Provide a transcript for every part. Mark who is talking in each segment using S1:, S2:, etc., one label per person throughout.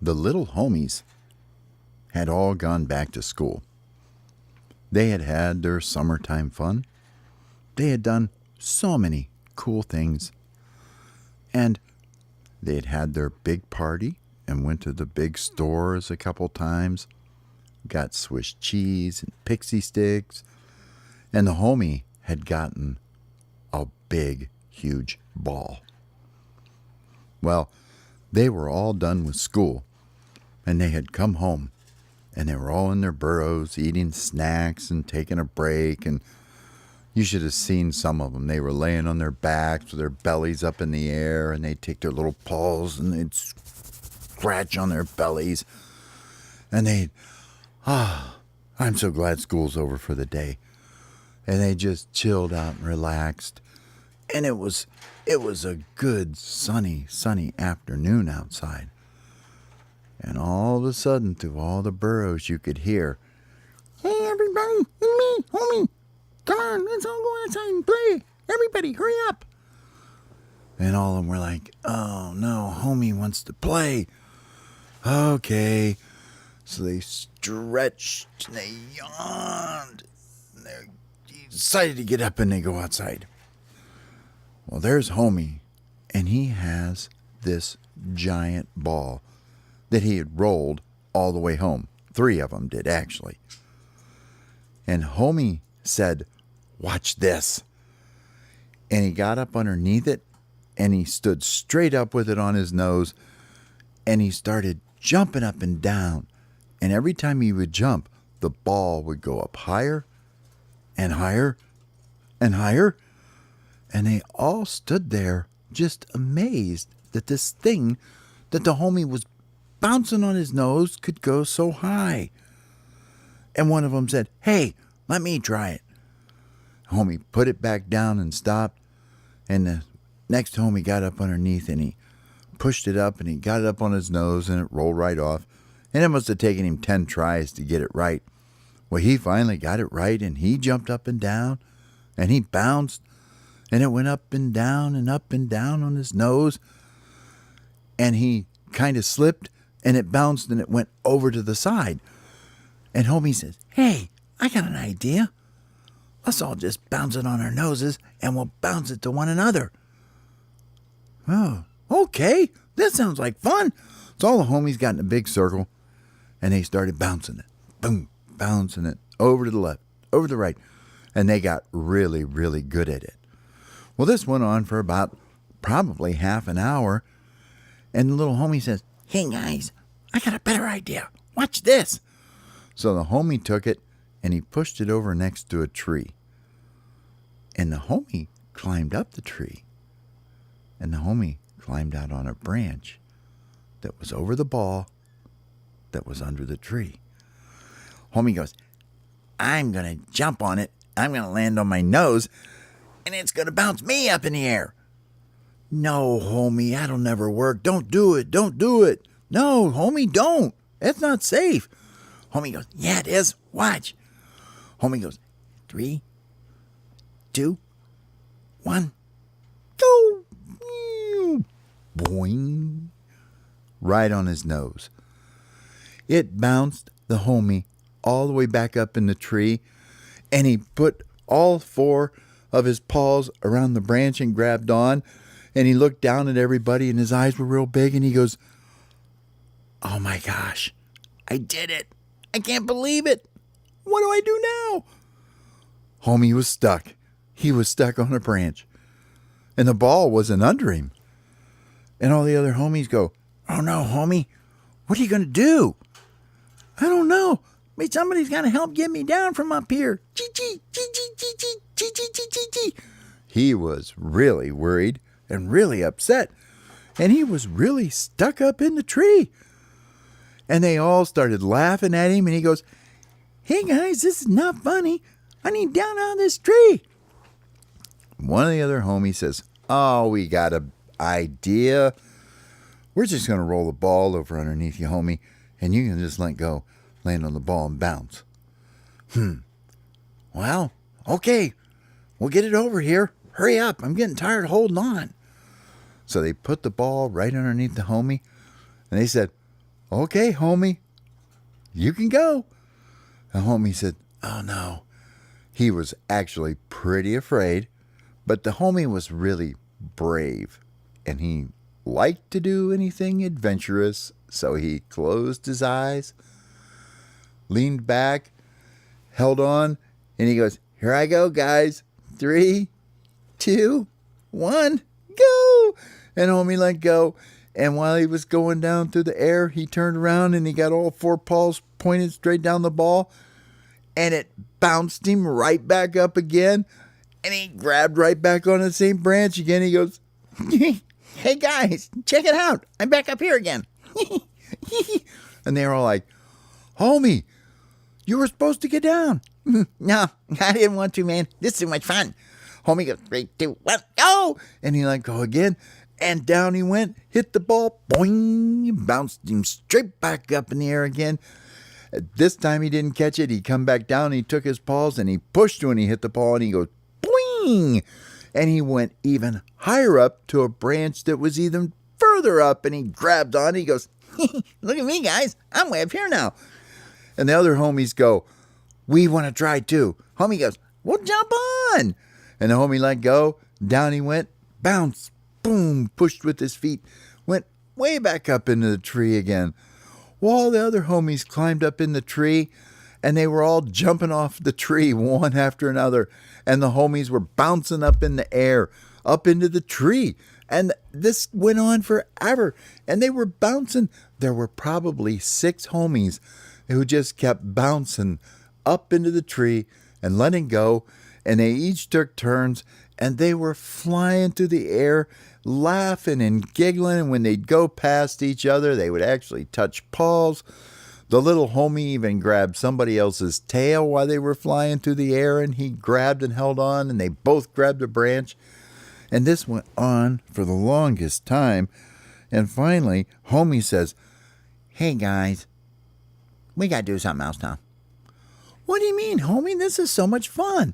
S1: The little homies had all gone back to school. They had had their summertime fun. They had done so many cool things. And they had had their big party and went to the big stores a couple times, got Swiss cheese and pixie sticks, and the homie had gotten a big, huge ball. Well, they were all done with school, and they had come home, and they were all in their burrows eating snacks and taking a break, and you should have seen some of them. They were laying on their backs with their bellies up in the air, and they'd take their little paws and they'd scratch on their bellies, and they'd, I'm so glad school's over for the day. And they just chilled out and relaxed. And it was a good sunny afternoon outside. And all of a sudden, through all the burrows, you could hear, "Hey, everybody, it's me, homie. Come on, let's all go outside and play. Everybody, hurry up." And all of them were like, "Oh, no, homie wants to play." Okay. So they stretched and they yawned. And they decided to get up and they go outside. Well, there's homie, and he has this giant ball that he had rolled all the way home. 3 of them did, actually. And homie said, "Watch this." And he got up underneath it, and he stood straight up with it on his nose, and he started jumping up and down. And every time he would jump, the ball would go up higher and higher and higher. And they all stood there just amazed that this thing that the homie was bouncing on his nose could go so high. And one of them said, "Hey, let me try it." Homie put it back down and stopped. And the next homie got up underneath and he pushed it up and he got it up on his nose and it rolled right off. And it must have taken him 10 tries to get it right. Well, he finally got it right and he jumped up and down and he bounced and it went up and down on his nose. And he kind of slipped and it bounced and it went over to the side. And homie says, "Hey, I got an idea. Let's all just bounce it on our noses and we'll bounce it to one another." "Oh, okay. That sounds like fun." So all the homies got in a big circle and they started bouncing it. Boom, bouncing it over to the left, over to the right. And they got really, really good at it. Well, this went on for about probably half an hour. And the little homie says, "Hey, guys, I got a better idea. Watch this." So the homie took it and he pushed it over next to a tree. And the homie climbed up the tree. And the homie climbed out on a branch that was over the ball that was under the tree. Homie goes, "I'm going to jump on it. I'm going to land on my nose. And it's going to bounce me up in the air." "No, homie, that'll never work. Don't do it. Don't do it." "No, homie, don't. That's not safe." Homie goes, "Yeah, it is. Watch." Homie goes, 3, 2, 1, go. Boing. Right on his nose. It bounced the homie all the way back up in the tree, and he put all 4 of his paws around the branch and grabbed on, and he looked down at everybody, and his eyes were real big, and he goes, "Oh my gosh, I did it. I can't believe it. What do I do now?" Homie was stuck. He was stuck on a branch, and the ball wasn't under him. And all the other homies go, "Oh no, homie, what are you going to do?" "I don't know. Maybe somebody's got to help get me down from up here." Chee-chee, chee-chee, chee-chee, chee-chee, chee-chee, chee. He was really worried and really upset, and he was really stuck up in the tree. And they all started laughing at him, and he goes, "Hey guys, this is not funny. I need down out of this tree." One of the other homies says, "Oh, we got an idea. We're just going to roll the ball over underneath you, homie, and you can just let go, land on the ball, and bounce." "Well, okay. We'll get it over here. Hurry up. I'm getting tired of holding on." So they put the ball right underneath the homie, and they said, Okay, homie, you can go. And homie said, oh no. He was actually pretty afraid, but the homie was really brave, and he liked to do anything adventurous, so he closed his eyes, leaned back, held on, and he goes, here I go, guys. 3, 2, 1, go! And homie let go. And while he was going down through the air, he turned around and he got all 4 paws pointed straight down the ball. And it bounced him right back up again. And he grabbed right back on the same branch again. He goes, hey guys, check it out. I'm back up here again. And they were all like, homie, you were supposed to get down. No, I didn't want to, man. This is too much fun. Homie goes, 3, 2, 1, go! And he let go again. And down he went, hit the ball, boing, bounced him straight back up in the air again. This time he didn't catch it. He come back down, he took his paws, and he pushed when he hit the ball, and he goes, boing! And he went even higher up to a branch that was even further up, and he grabbed on it. He goes, look at me, guys. I'm way up here now. And the other homies go, we want to try too. Homie goes, well, jump on. And the homie let go. Down he went, bounce, boom, pushed with his feet, went way back up into the tree again. Well, all the other homies climbed up in the tree, and they were all jumping off the tree one after another. And the homies were bouncing up in the air, up into the tree. And this went on forever. And they were bouncing. There were probably 6 homies who just kept bouncing up into the tree and letting go. And they each took turns, and they were flying through the air, laughing and giggling. And when they'd go past each other, they would actually touch paws. The little homie even grabbed somebody else's tail while they were flying through the air, and he grabbed and held on, and they both grabbed a branch. And this went on for the longest time. And finally, homie says, hey guys, we got to do something else now. What do you mean, homie? This is so much fun.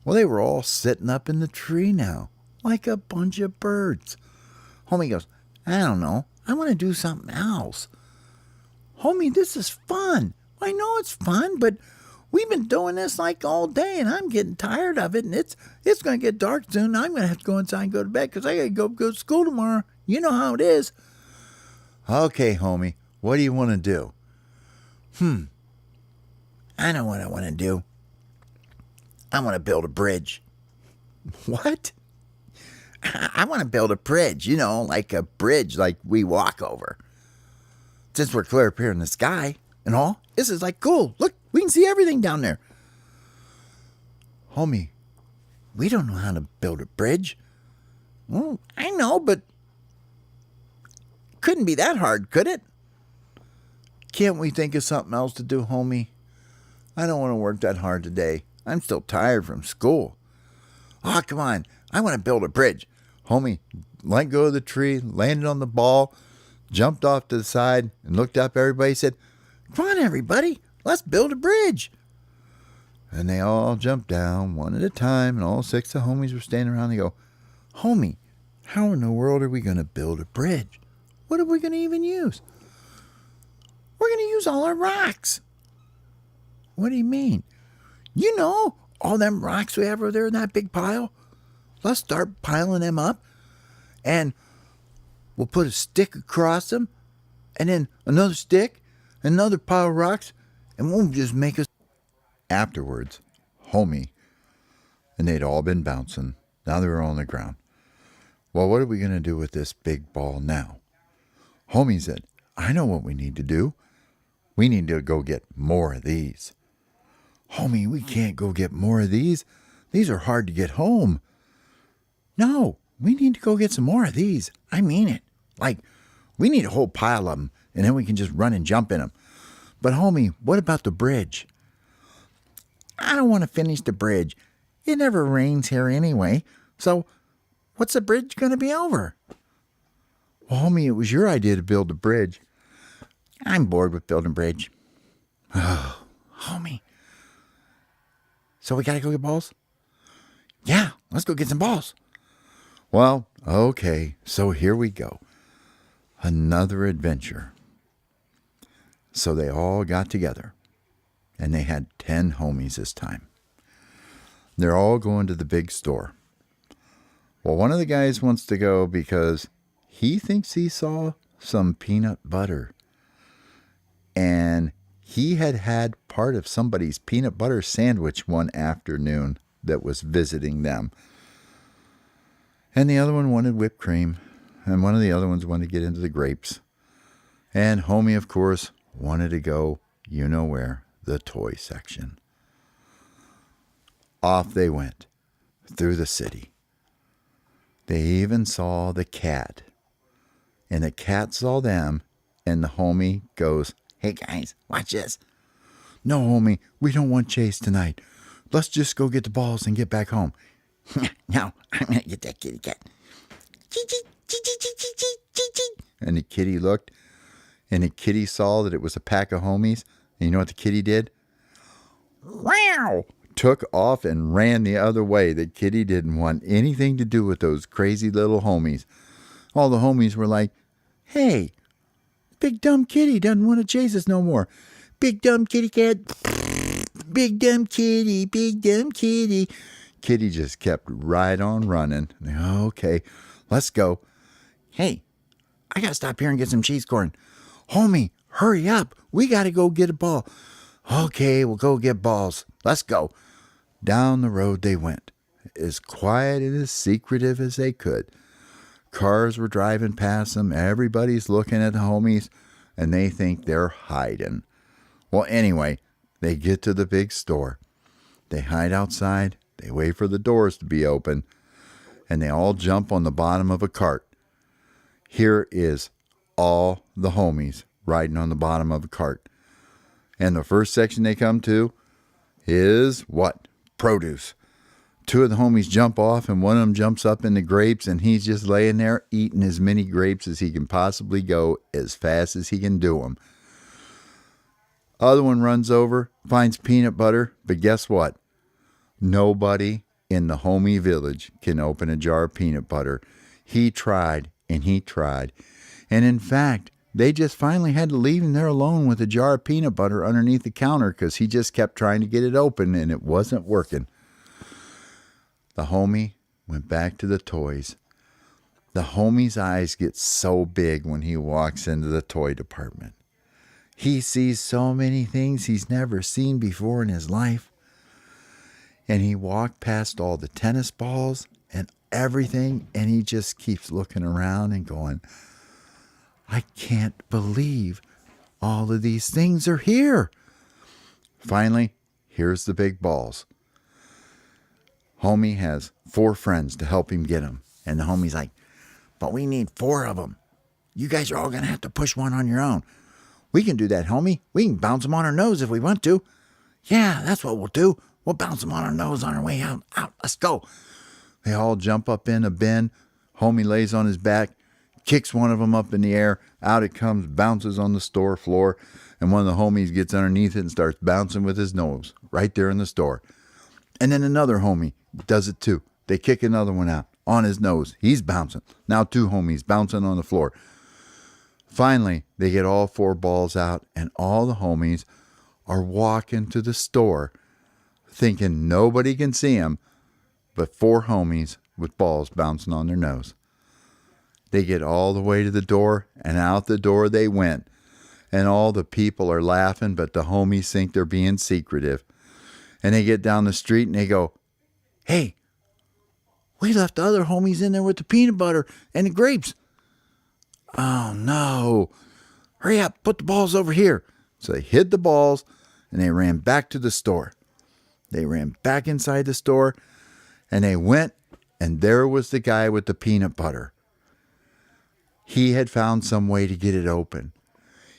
S1: Well, they were all sitting up in the tree now, like a bunch of birds. Homie goes, I don't know. I want to do something else. Homie, this is fun. I know it's fun, but we've been doing this like all day, and I'm getting tired of it, and it's going to get dark soon. I'm going to have to go inside and go to bed because I got to go to school tomorrow. You know how it is. Okay, homie, what do you want to do? I know what I want to do. I want to build a bridge. What? I want to build a bridge, like a bridge like we walk over. Since we're clear up here in the sky and all, this is like cool. Look, we can see everything down there. Homie, we don't know how to build a bridge. Well, I know, but couldn't be that hard, could it? Can't we think of something else to do, homie? I don't want to work that hard today. I'm still tired from school. Oh, come on. I want to build a bridge. Homie let go of the tree, landed on the ball, jumped off to the side, and looked up at everybody and said, come on, everybody. Let's build a bridge. And they all jumped down one at a time, and all 6 of the homies were standing around. They go, homie, how in the world are we going to build a bridge? What are we going to even use? We're going to use all our rocks. What do you mean? You know, all them rocks we have over there in that big pile. Let's start piling them up, and we'll put a stick across them, and then another stick, another pile of rocks, and we'll just make us. Afterwards, homie, and they'd all been bouncing. Now they were on the ground. Well, what are we going to do with this big ball now? Homie said, I know what we need to do. We need to go get more of these. Homie, we can't go get more of these. These are hard to get home. No, we need to go get some more of these. I mean it. Like, we need a whole pile of them, and then we can just run and jump in them. But homie, what about the bridge? I don't want to finish the bridge. It never rains here anyway. So what's the bridge going to be over? Well, homie, it was your idea to build the bridge. I'm bored with building a bridge. Oh, homie. So we got to go get balls? Yeah, let's go get some balls. Well, okay, so here we go. Another adventure. So they all got together, and they had 10 homies this time. They're all going to the big store. Well, one of the guys wants to go because he thinks he saw some peanut butter. And he had part of somebody's peanut butter sandwich one afternoon that was visiting them. And the other one wanted whipped cream. And one of the other ones wanted to get into the grapes. And homie, of course, wanted to go, you know where, the toy section. Off they went through the city. They even saw the cat. And the cat saw them, and the homie goes, "Hey guys, watch this." "No, homie, we don't want chase tonight. Let's just go get the balls and get back home."
S2: "No, I'm going to get that kitty cat."
S1: And the kitty looked, and the kitty saw that it was a pack of homies. And you know what the kitty did?
S2: Wow!
S1: Took off and ran the other way. The kitty didn't want anything to do with those crazy little homies. All the homies were like, "Hey, big dumb kitty doesn't want to chase us no more. Big dumb kitty cat. Big dumb kitty, big dumb kitty." Kitty just kept right on running. "Okay, let's go."
S2: "Hey, I got to stop here and get some cheese corn."
S1: "Homie, hurry up. We got to go get a ball." "Okay, we'll go get balls. Let's go." Down the road they went, as quiet and as secretive as they could. Cars were driving past them. Everybody's looking at the homies, and they think they're hiding. Well, anyway, they get to the big store. They hide outside. They wait for the doors to be open, and they all jump on the bottom of a cart. Here is all the homies riding on the bottom of a cart. And the first section they come to is what? Produce. Two of the homies jump off, and one of them jumps up in the grapes, and he's just laying there eating as many grapes as he can possibly go as fast as he can do them. Other one runs over, finds peanut butter, but guess what? Nobody in the homie village can open a jar of peanut butter. He tried, and he tried. And in fact, they just finally had to leave him there alone with a jar of peanut butter underneath the counter because he just kept trying to get it open, and it wasn't working. The homie went back to the toys. The homie's eyes get so big when he walks into the toy department. He sees so many things he's never seen before in his life. And he walked past all the tennis balls and everything, and he just keeps looking around and going, "I can't believe all of these things are here." Finally, here's the big balls. Homie has 4 friends to help him get them. And the homie's like,
S2: "But we need 4 of them. You guys are all going to have to push one on your own." "We can do that, homie. We can bounce them on our nose if we want to." "Yeah, that's what we'll do. We'll bounce them on our nose on our way out. Let's go."
S1: They all jump up in a bin. Homie lays on his back, kicks one of them up in the air. Out it comes, bounces on the store floor. And one of the homies gets underneath it and starts bouncing with his nose right there in the store. And then another homie does it too. They kick another one out on his nose. He's bouncing. Now 2 homies bouncing on the floor. Finally, they get all 4 balls out, and all the homies are walking to the store thinking nobody can see them but 4 homies with balls bouncing on their nose. They get all the way to the door, and out the door they went. And all the people are laughing, but the homies think they're being secretive. And they get down the street and they go, "Hey, we left the other homies in there with the peanut butter and the grapes." "Oh, no. Hurry up, put the balls over here." So they hid the balls, and they ran back to the store. They ran back inside the store, and they went, and there was the guy with the peanut butter. He had found some way to get it open.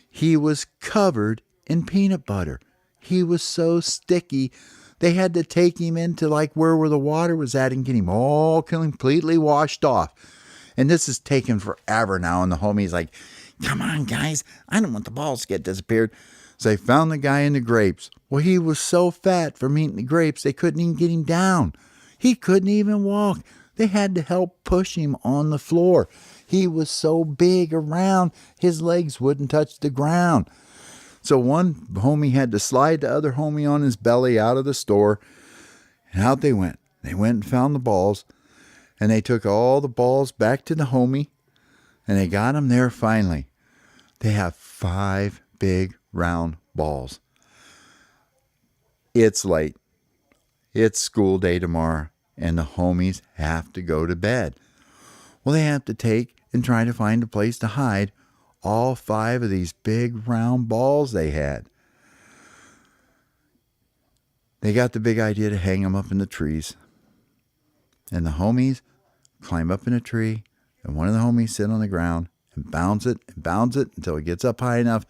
S1: He was covered in peanut butter. He was so sticky, they had to take him into like where the water was at and get him all completely washed off. And this is taking forever now, and the homie's like,
S2: "Come on, guys. I don't want the balls to get disappeared."
S1: So they found the guy in the grapes. Well, he was so fat from eating the grapes, they couldn't even get him down. He couldn't even walk. They had to help push him on the floor. He was so big around, his legs wouldn't touch the ground. So one homie had to slide the other homie on his belly out of the store, and out they went. They went and found the balls, and they took all the balls back to the homie, and they got them there finally. They have 5 big round balls. It's late. It's school day tomorrow, and the homies have to go to bed. Well, they have to take and try to find a place to hide all 5 of these big round balls they had. They got the big idea to hang them up in the trees. And the homies climb up in a tree, and one of the homies sit on the ground and bounce it until it gets up high enough,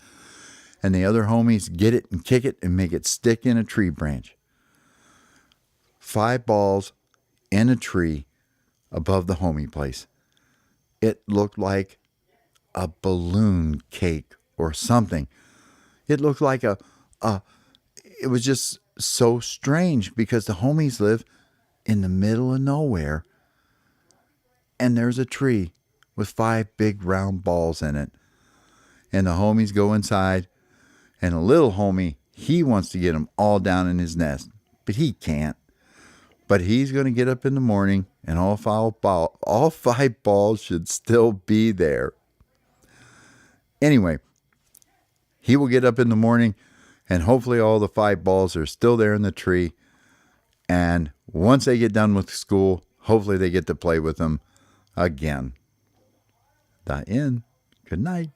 S1: and the other homies get it and kick it and make it stick in a tree branch. 5 balls in a tree above the homie place. It looked like a balloon cake or something. It looked like it was just so strange because the homies live in the middle of nowhere, and there's a tree with 5 big round balls in it. And the homies go inside, and a little homie, he wants to get them all down in his nest, but he can't. But he's going to get up in the morning, and all 5 balls should still be there. Anyway, he will get up in the morning, and hopefully all the 5 balls are still there in the tree. And once they get done with school, hopefully they get to play with them again. The end. Good night.